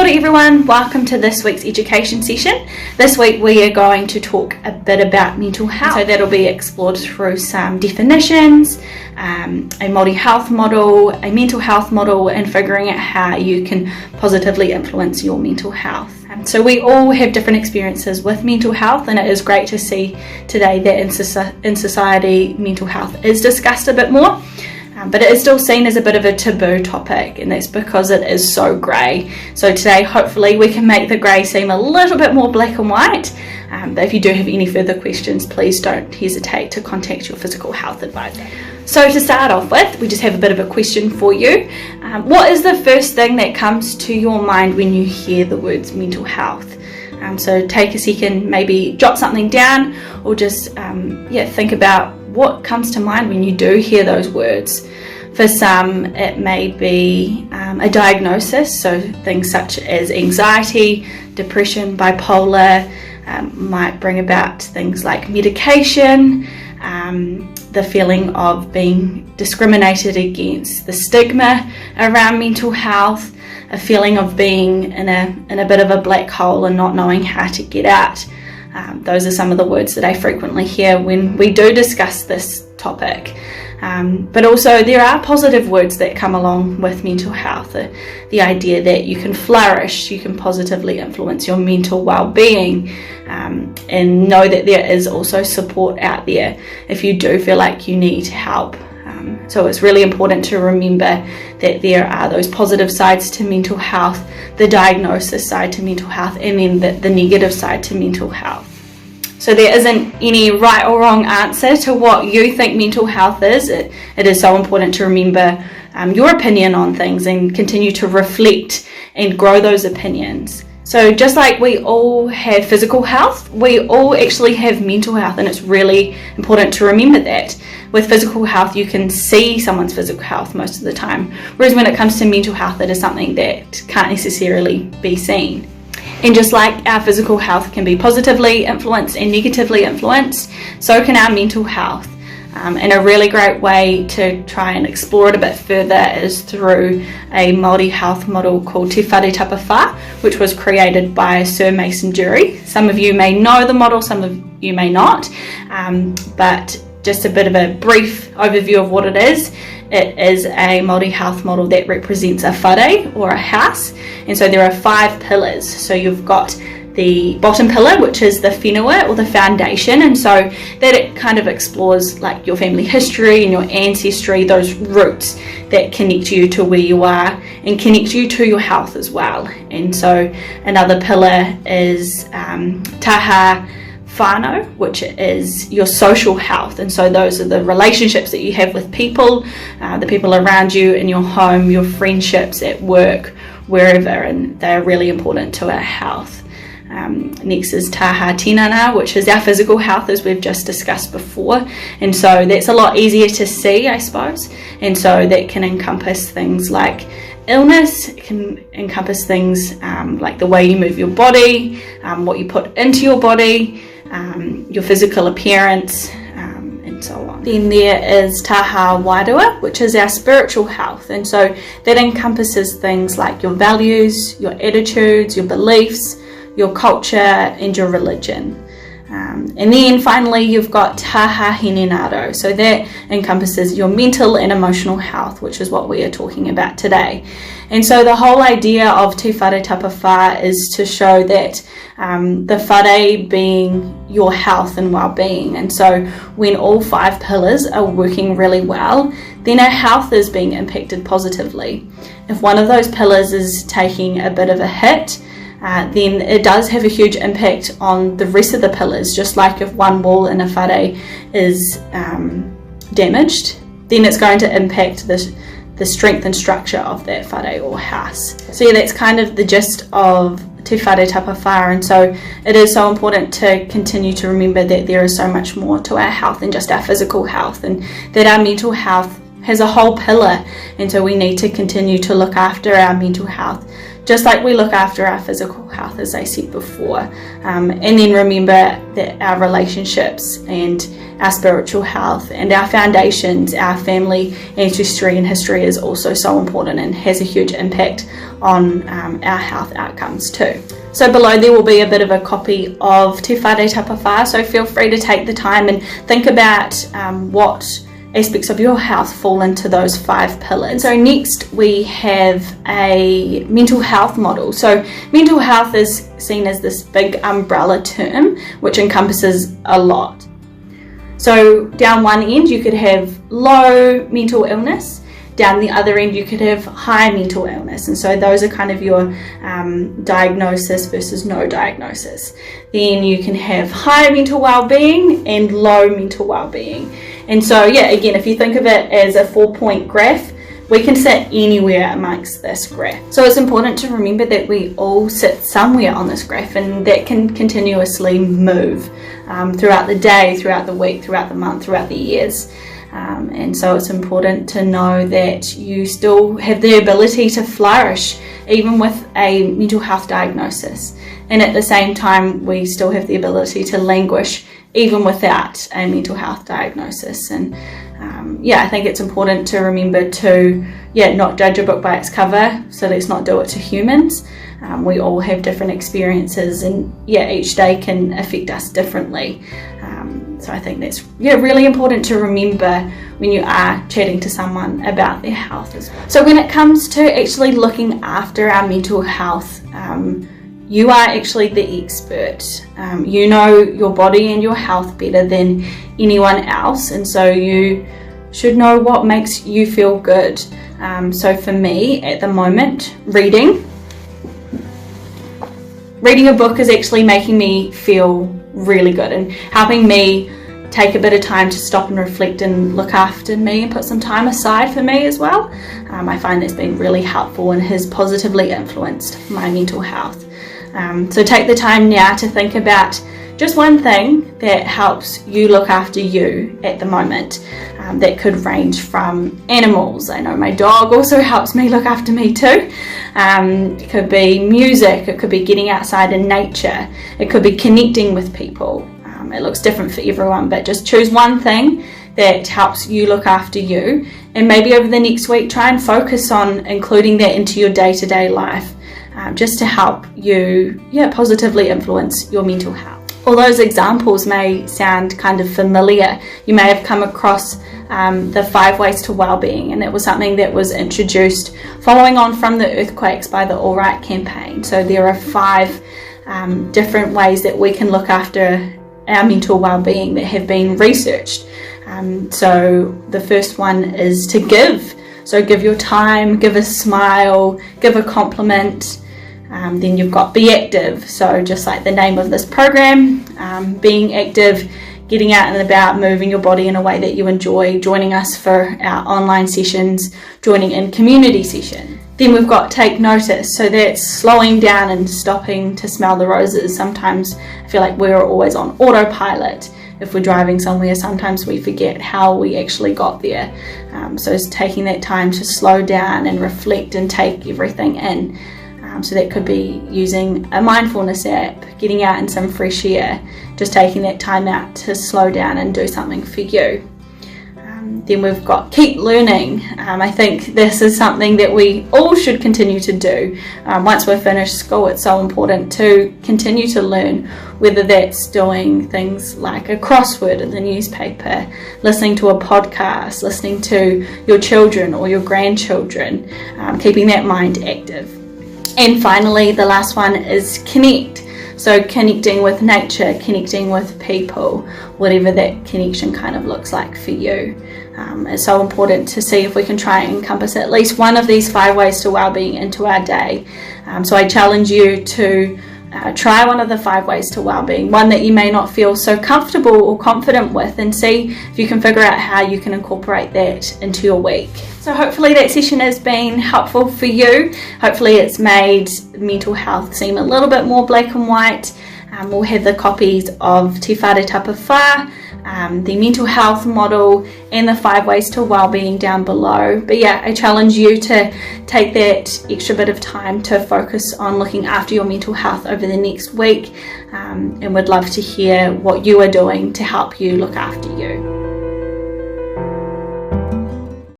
Kia ora everyone, welcome to this week's education session. This week we are going to talk a bit about mental health. So that'll be explored through some definitions, a Māori health model, a mental health model, and figuring out how you can positively influence your mental health. So we all have different experiences with mental health, and it is great to see today that in society mental health is discussed a bit more. But it is still seen as a bit of a taboo topic, and that's because it is so grey. So today hopefully we can make the grey seem a little bit more black and white. But if you do have any further questions, please don't hesitate to contact your physical health advisor. So to start off with, we just have a bit of a question for you. What is the first thing that comes to your mind when you hear the words mental health? So take a second, maybe jot something down, or just think about what comes to mind when you do hear those words. For some, it may be a diagnosis, so things such as anxiety, depression, bipolar, might bring about things like medication, the feeling of being discriminated against, the stigma around mental health, a feeling of being in a bit of a black hole and not knowing how to get out. Those are some of the words that I frequently hear when we do discuss this topic. But also there are positive words that come along with mental health. The idea that you can flourish, you can positively influence your mental well-being, and know that there is also support out there if you do feel like you need help. So it's really important to remember that there are those positive sides to mental health, the diagnosis side to mental health, and then the negative side to mental health. So there isn't any right or wrong answer to what you think mental health is. It is so important to remember your opinion on things and continue to reflect and grow those opinions. So just like we all have physical health, we all actually have mental health, and it's really important to remember that. With physical health, you can see someone's physical health most of the time, whereas when it comes to mental health, it is something that can't necessarily be seen. And just like our physical health can be positively influenced and negatively influenced, so can our mental health. And a really great way to try and explore it a bit further is through a Māori health model called Te Whare Tapa Whā, which was created by Sir Mason Dury. Some of you may know the model, some of you may not, but just a bit of a brief overview of what it is. It is a Māori health model that represents a whare or a house, and so there are 5 pillars. So you've got the bottom pillar, which is the whenua or the foundation, and so that it kind of explores like your family history and your ancestry, those roots that connect you to where you are and connect you to your health as well. And so another pillar is taha whānau, which is your social health, and so those are the relationships that you have with people, the people around you in your home, your friendships at work, wherever, and they're really important to our health. Next is taha tinana, which is our physical health, as we've just discussed before, and so that's a lot easier to see, I suppose, and so that can encompass things like illness. It can encompass things like the way you move your body, what you put into your body, your physical appearance, and so on. Then there is taha wairua, which is our spiritual health, and so that encompasses things like your values, your attitudes, your beliefs, your culture, and your religion. And then finally you've got taha hinenaro, so that encompasses your mental and emotional health, which is what we are talking about today. And so the whole idea of Te Whare Tapa Whā is to show that the whare being your health and well-being, and so when all 5 pillars are working really well, then our health is being impacted positively. If one of those pillars is taking a bit of a hit, then it does have a huge impact on the rest of the pillars. Just like if one wall in a whare is damaged, then it's going to impact the strength and structure of that whare or house. So yeah, that's kind of the gist of Te Whare Tapa Whā, and so it is so important to continue to remember that there is so much more to our health than just our physical health, and that our mental health has a whole pillar, and so we need to continue to look after our mental health just like we look after our physical health, as I said before. And then remember that our relationships and our spiritual health and our foundations, our family ancestry and history is also so important and has a huge impact on our health outcomes too. So below there will be a bit of a copy of Te Whare Tapawhā, so feel free to take the time and think about what aspects of your health fall into those 5 pillars. So next we have a mental health model. So mental health is seen as this big umbrella term which encompasses a lot. So down one end you could have low mental illness, down the other end you could have high mental illness, and so those are kind of your diagnosis versus no diagnosis. Then you can have high mental well-being and low mental well-being. And so yeah, again, if you think of it as a 4-point graph, we can sit anywhere amongst this graph. So it's important to remember that we all sit somewhere on this graph, and that can continuously move throughout the day, throughout the week, throughout the month, throughout the years. And so it's important to know that you still have the ability to flourish even with a mental health diagnosis, and at the same time we still have the ability to languish even without a mental health diagnosis. And I think it's important to remember to not judge a book by its cover, so let's not do it to humans. We all have different experiences, and each day can affect us differently. So I think that's really important to remember when you are chatting to someone about their health as well. So when it comes to actually looking after our mental health, you are actually the expert. You know your body and your health better than anyone else, and so you should know what makes you feel good. So for me at the moment, reading a book is actually making me feel really good and helping me take a bit of time to stop and reflect and look after me and put some time aside for me as well. I find that's been really helpful and has positively influenced my mental health. So take the time now to think about just one thing that helps you look after you at the moment. That could range from animals. I know my dog also helps me look after me too. It could be music, it could be getting outside in nature, it could be connecting with people. It looks different for everyone, but just choose one thing that helps you look after you, and maybe over the next week try and focus on including that into your day-to-day life, just to help you positively influence your mental health. All those examples may sound kind of familiar. You may have come across the 5 ways to wellbeing, and that was something that was introduced following on from the earthquakes by the All Right campaign. So there are 5 different ways that we can look after our mental well-being that have been researched. So the first one is to give. So give your time, give a smile, give a compliment. Then you've got be active. So just like the name of this program, being active, getting out and about, moving your body in a way that you enjoy, joining us for our online sessions, joining in community sessions. Then we've got take notice, so that's slowing down and stopping to smell the roses. Sometimes I feel like we're always on autopilot. If we're driving somewhere, sometimes we forget how we actually got there. So it's taking that time to slow down and reflect and take everything in. So that could be using a mindfulness app, getting out in some fresh air, just taking that time out to slow down and do something for you. Then we've got keep learning. I think this is something that we all should continue to do. Once we've finished school, it's so important to continue to learn, whether that's doing things like a crossword in the newspaper, listening to a podcast, listening to your children or your grandchildren, keeping that mind active. And finally, the last one is connect. So connecting with nature, connecting with people, whatever that connection kind of looks like for you. It's so important to see if we can try and encompass at least one of these 5 ways to wellbeing into our day. So I challenge you to try one of the 5 ways to wellbeing, one that you may not feel so comfortable or confident with, and see if you can figure out how you can incorporate that into your week. So hopefully that session has been helpful for you. Hopefully it's made mental health seem a little bit more black and white. We'll have the copies of Te Whare Tapawhā the mental health model, and the 5 ways to wellbeing down below. But yeah, I challenge you to take that extra bit of time to focus on looking after your mental health over the next week, and would love to hear what you are doing to help you look after you.